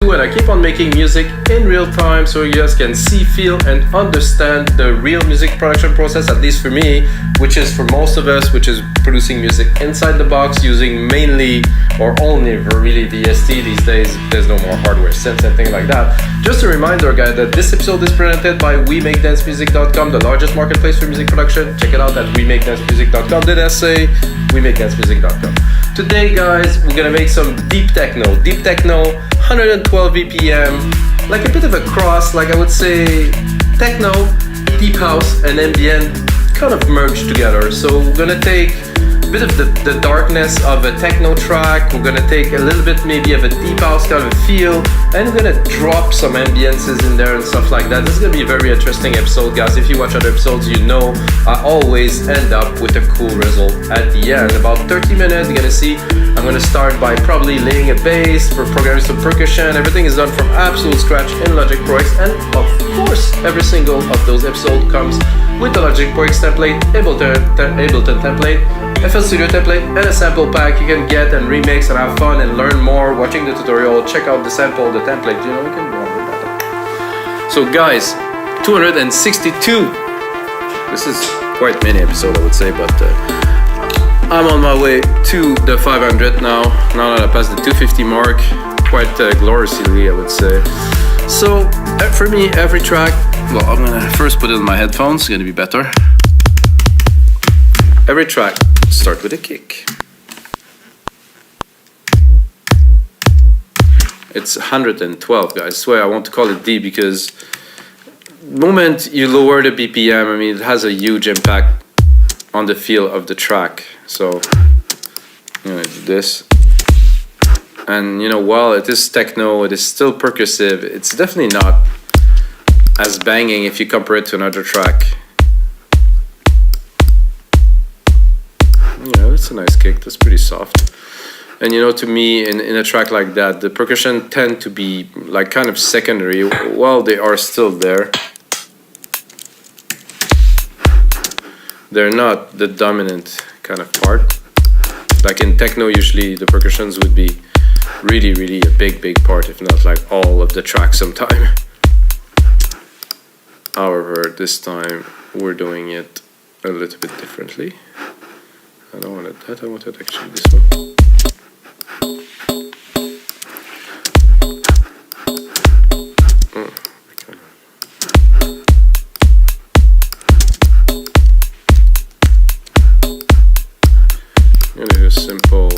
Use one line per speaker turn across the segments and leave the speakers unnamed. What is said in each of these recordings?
do, and I keep on making music in real time so you guys can see, feel, and understand the real music production process, at least for me, which is for most of us, which is producing music inside the box using mainly or only really VST these days. There's no more hardware synths and things like that. Just a reminder, guys, that this episode is presented by WeMakeDanceMusic.com, the largest marketplace for music production. Check it out at WeMakeDanceMusic.com. Did I say WeMakeDanceMusic.com? Today, guys, we're gonna make some deep techno, 112 BPM, like a bit of a cross, like I would say techno, deep house, and ambient kind of merged together. So we're gonna take a bit of the darkness of a techno track, we're gonna take a little bit maybe of a deep house kind of a feel, and we're gonna drop some ambiences in there and stuff like that. This is gonna be a very interesting episode, guys. If you watch other episodes, you know I always end up with a cool result at the end. About 30 minutes, you're gonna see I'm gonna start by probably laying a bass, for programming some percussion. Everything is done from absolute scratch in Logic Pro X, and of course, every single of those episodes comes with the Logic Pro X template, Ableton template, FL Studio template, and a sample pack you can get and remix and have fun and learn more watching the tutorial. Check out the sample, the template, you know, we can go on with that. So guys, 262. This is quite many episode, I would say, but I'm on my way to the 500 now that I passed the 250 mark, quite gloriously, I would say. So for me, every track, well, I'm gonna first put it in my headphones, it's gonna be better. Every track start with a kick. It's 112, guys. I swear I want to call it D because the moment you lower the BPM, I mean, it has a huge impact on the feel of the track. So I'm gonna do this. And you know, while it is techno, it is still percussive, it's definitely not as banging if you compare it to another track. Yeah, that's a nice kick, that's pretty soft. And you know, to me, in a track like that, the percussion tend to be like kind of secondary, while they are still there. They're not the dominant kind of part. Like in techno, usually the percussions would be really a big part, if not like all of the track sometime. However, this time we're doing it a little bit differently. I don't want it that, I want it actually this one. I'm gonna do a simple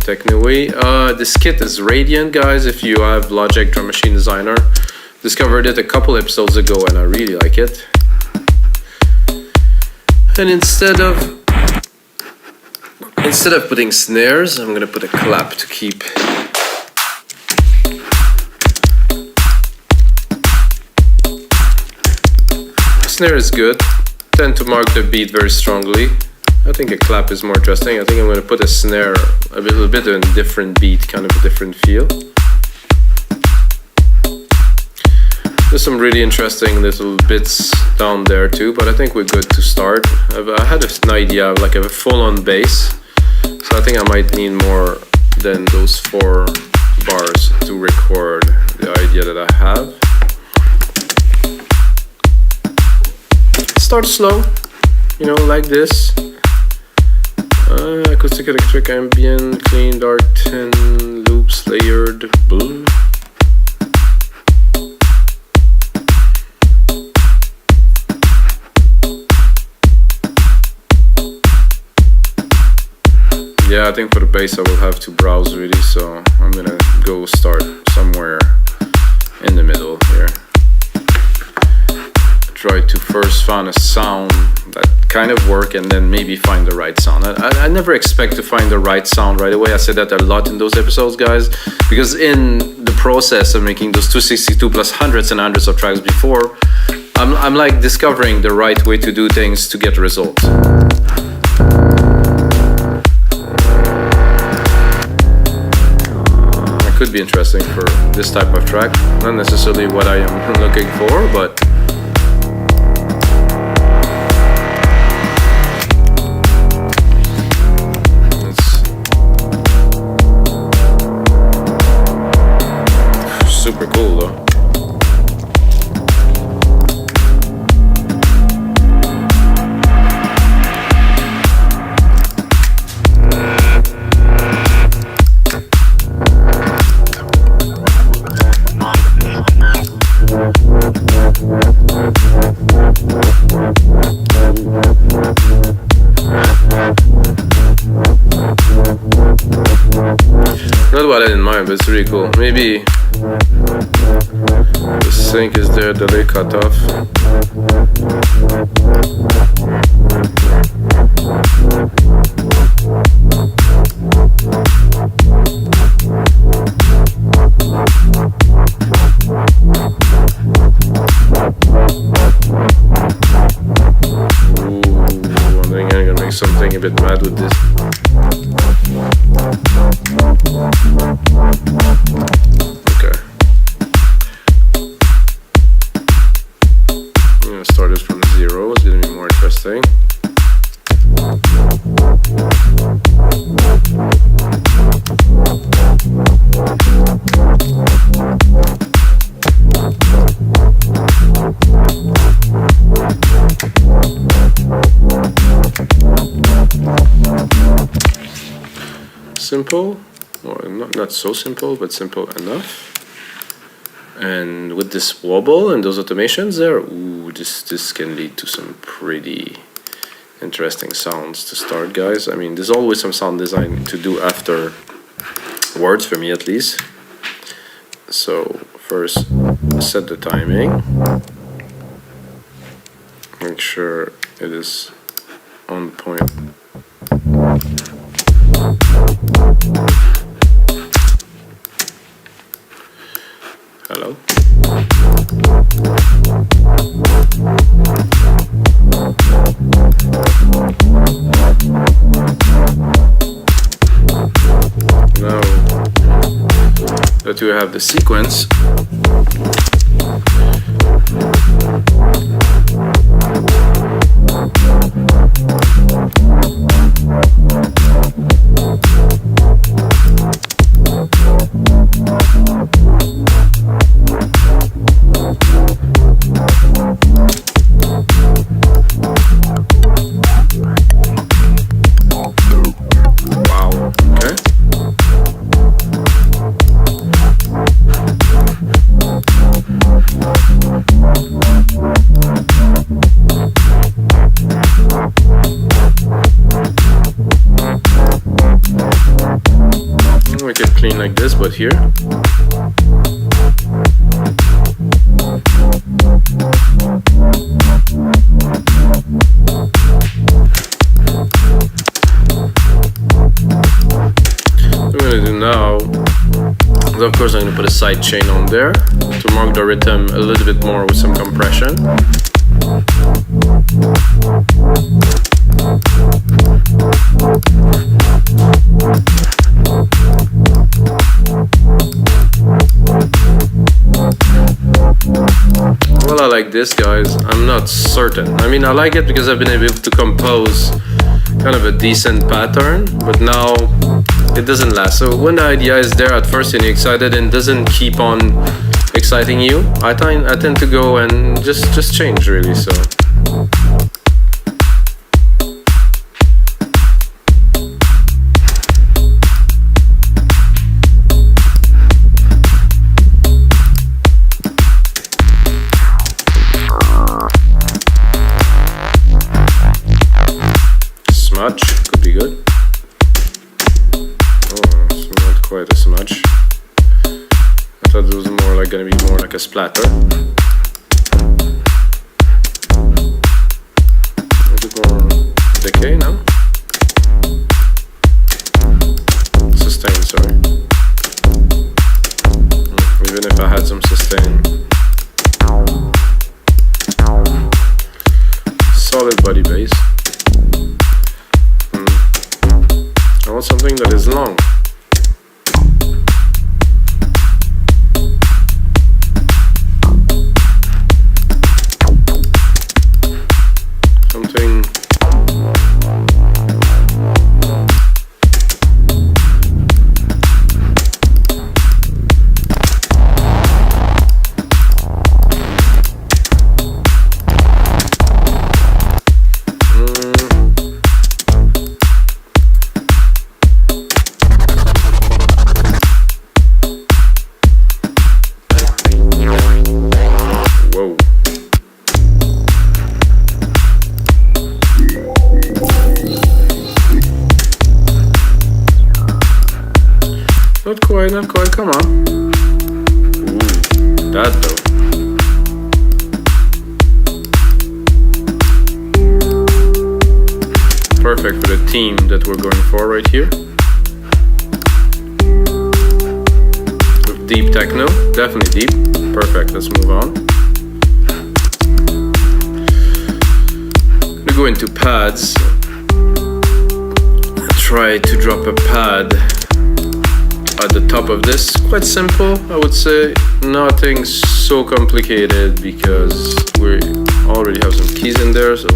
techno-y. This kit is Radiant, guys, if you have Logic Drum Machine Designer. Discovered it a couple episodes ago and I really like it. And instead of putting snares, I'm gonna put a clap to keep snare is good, tend to mark the beat very strongly. I think a clap is more interesting. I think I'm going to put a snare a little bit in a different beat, kind of a different feel. There's some really interesting little bits down there too, but I think we're good to start. I had an idea of like a full-on bass, so I think I might need more than those 4 bars to record the idea that I have. Start slow, you know, like this. Acoustic, electric, ambient, clean, dark, 10 loops, layered, blue. Yeah, I think for the bass I will have to browse really, so I'm gonna go start somewhere in the middle here. Try to first find a sound that kind of work and then maybe find the right sound. I never expect to find the right sound right away. I said that a lot in those episodes, guys, because in the process of making those 262 plus hundreds and hundreds of tracks before, I'm like discovering the right way to do things to get results. could be interesting for this type of track. Not necessarily what I am looking for, but it's super cool though. Not what I had in mind, but it's really cool. Maybe the sync is there, delay cutoff. Ooh, I think I'm gonna make something a bit mad with this. Okay. I'm gonna start it from 0. It's gonna be more interesting. Simple, or not so simple, but simple enough. And with this wobble and those automations there, ooh, this can lead to some pretty interesting sounds to start, guys. I mean, there's always some sound design to do after words, for me at least. So first, set the timing. Make sure it is on point. Hello. Now that we have the sequence, make it clean like this, but here. What I'm gonna do now is, of course, I'm gonna put a side chain on there to mark the rhythm a little bit more with some compression. Well, I like this, guys. I'm not certain. I mean, I like it because I've been able to compose kind of a decent pattern, but now it doesn't last. So when the idea is there at first and you're excited and doesn't keep on exciting you, I tend to go and just change, really. So smudge could be good. Oh, it's not quite a smudge. I thought it was more like gonna be more like a splatter. A bit more decay now. Sustain, sorry. Even if I had some sustain. Solid body bass. I want something that is long. quite, not quite. Come on. Ooh, that though. Perfect for the theme that we're going for right here. With deep techno, definitely deep. Perfect, let's move on. We go into pads. Try to drop a pad at the top of this. Quite simple, I would say. Nothing so complicated because we already have some keys in there, so.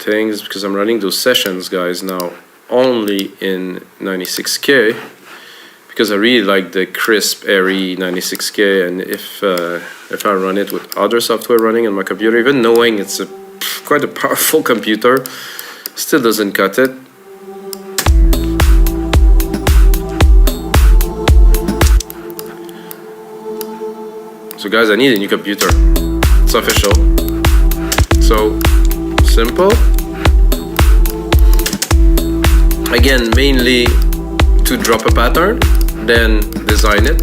Things because I'm running those sessions, guys, now only in 96K because I really like the crisp, airy 96K, and if I run it with other software running on my computer, even knowing it's quite a powerful computer, still doesn't cut it. So guys, I need a new computer. It's official. So simple. Again, mainly to drop a pattern, then design it.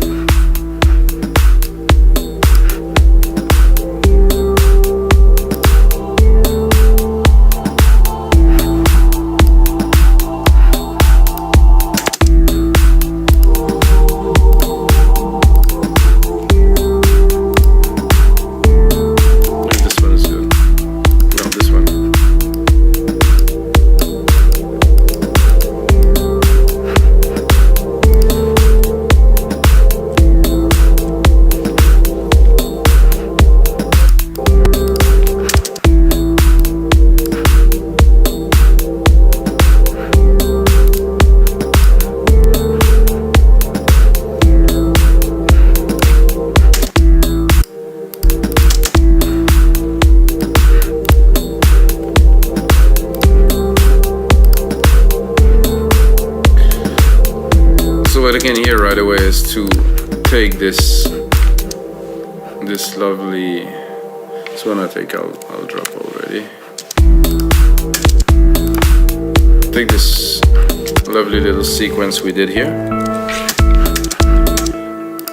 What I can hear right away is to take this lovely. This one I think I'll drop already. Take this lovely little sequence we did here.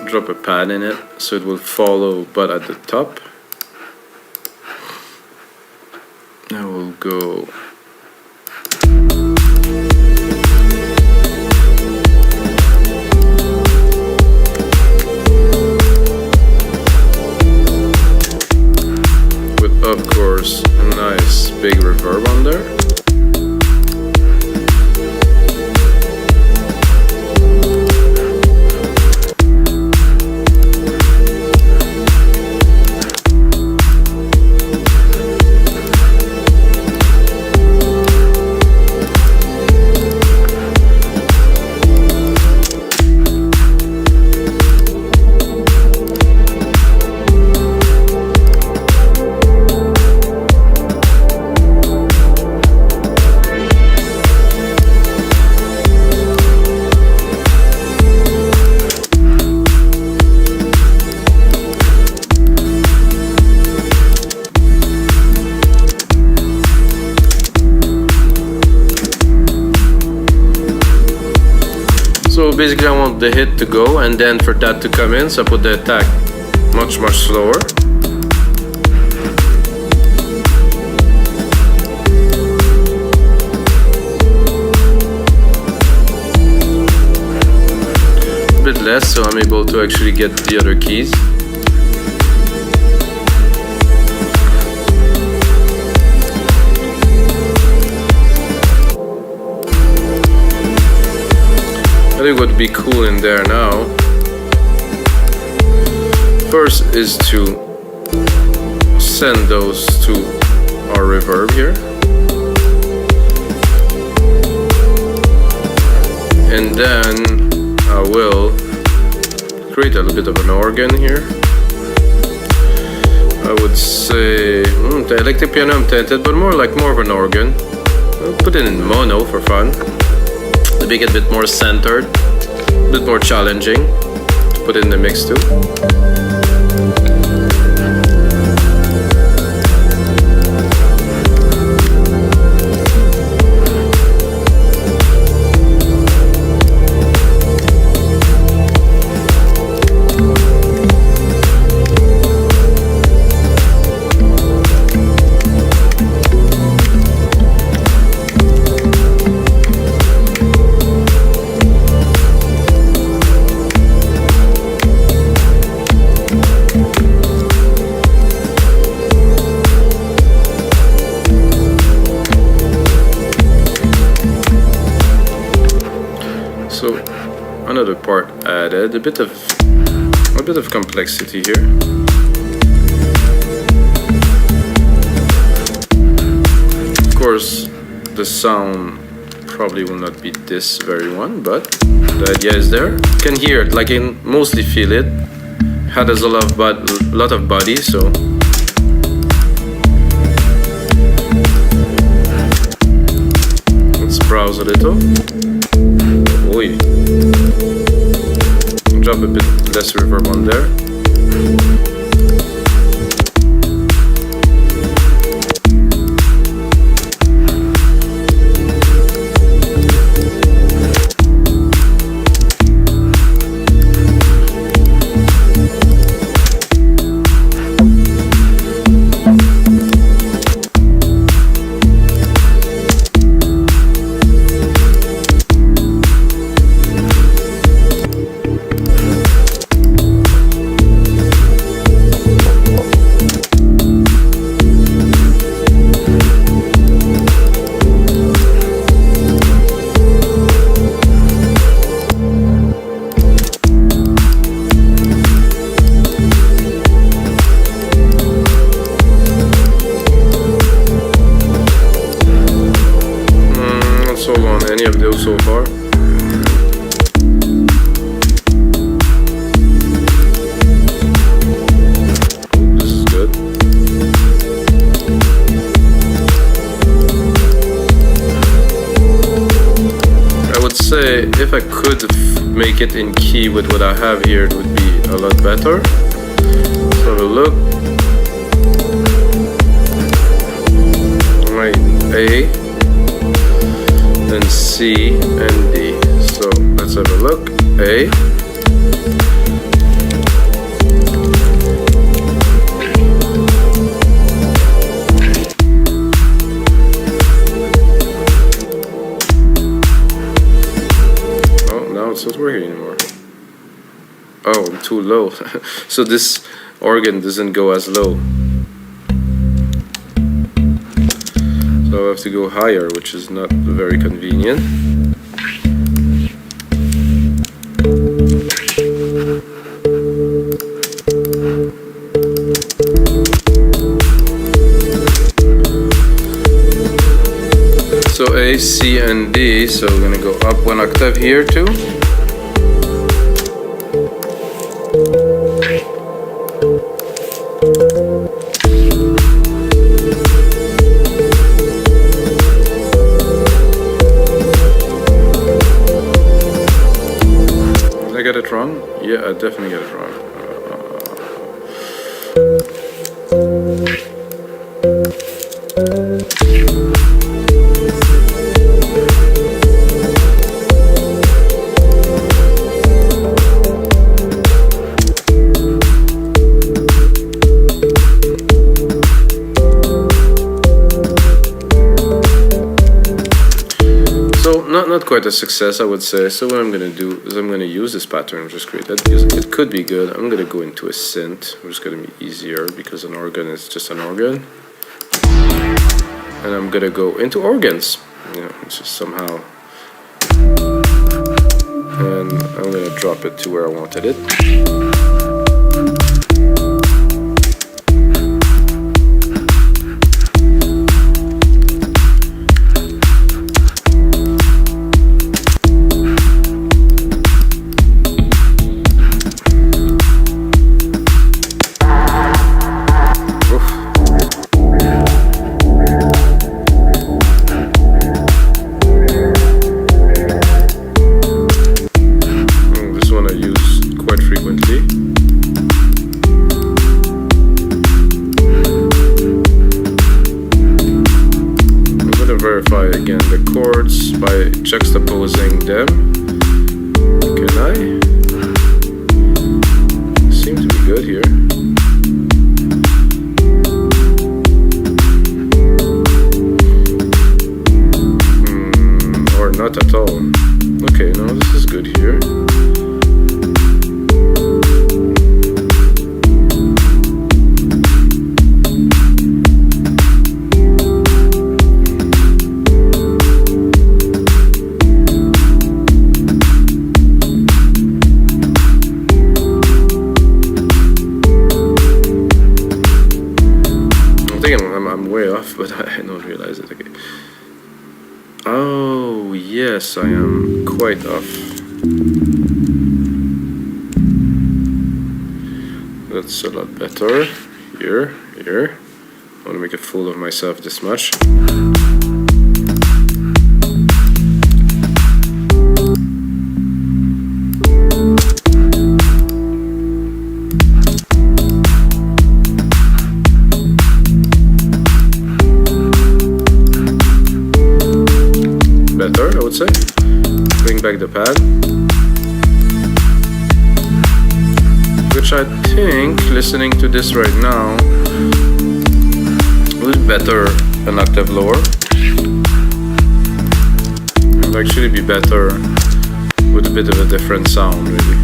Drop a pad in it so it will follow, but at the top. I will go. Of course, a nice big reverb on there. So basically I want the hit to go and then for that to come in, so I put the attack much slower. A bit less, so I'm able to actually get the other keys. think what would be cool in there now, first is to send those to our reverb here. And then I will create a little bit of an organ here. I would say the electric piano I'm tempted, but more of an organ. I'll put it in mono for fun to make it a bit more centered, a bit more challenging to put in the mix too. So another part added, a bit of complexity here. Of course, the sound probably will not be this very one, but the idea is there. You can hear it, like you can mostly feel it. Has a lot of body, so let's browse a little. Oi. Drop a bit less reverb on there. Any of those so far. This is good. I would say if I could make it in key with what I have here, it would be a lot better. Let's have a look. Alright, A. Then C and D. So let's have a look. A. Oh, now it's not working anymore. Oh, I'm too low. So this organ doesn't go as low. So I have to go higher, which is not very convenient. So A, C, and D, so we're gonna go up one octave here too. Did I get it wrong? Yeah, I definitely got it wrong. Not quite a success, I would say. So what I'm going to do is I'm going to use this pattern I just created because it could be good. I'm going to go into a synth, which is going to be easier because an organ is just an organ. And I'm going to go into organs, you know, which is somehow and I'm gonna drop it to where I wanted it. Verify again the chords by juxtaposing them. Can I? Seem to be good here. Or not at all. Okay, no, this is good here. I'm way off, but I don't realize it. Okay. Oh, yes, I am quite off. That's a lot better. Here. I want to make a fool of myself this much. Better, I would say. Bring back the pad, which I think, listening to this right now, will be better an octave lower. It would actually be better with a bit of a different sound, really.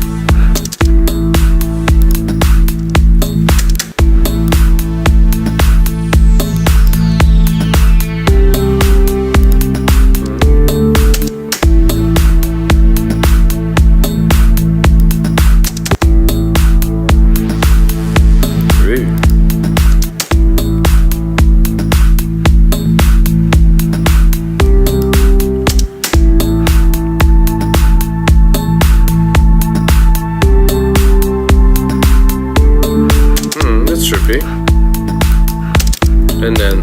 And then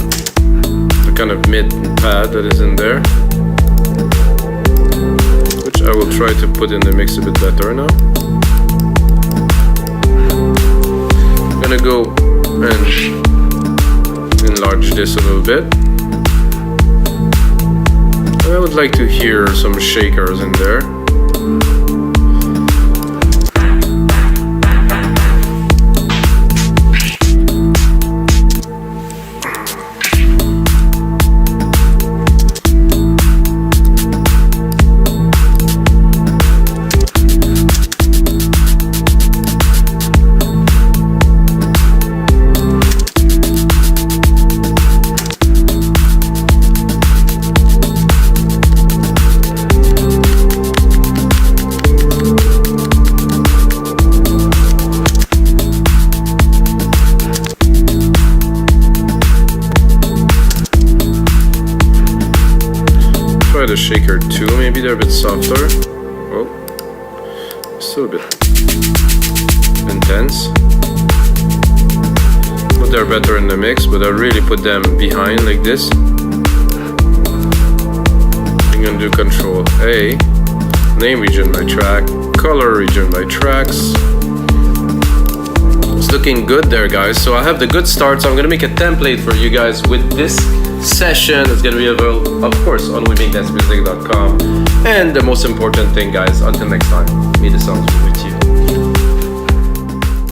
the kind of mid pad that is in there, which I will try to put in the mix a bit better now. I'm gonna go and enlarge this a little bit. And I would like to hear some shakers in there. The shaker too, maybe they're a bit softer. Oh, still a bit intense. But they're better in the mix, but I really put them behind like this. I'm gonna do Control A, name region by track, color region by tracks. It's looking good there, guys. So I have the good start, so I'm gonna make a template for you guys with this session. It's gonna be available, of course, on WeMakeDanceMusic.com. And the most important thing, guys, until next time, may the sounds be with you.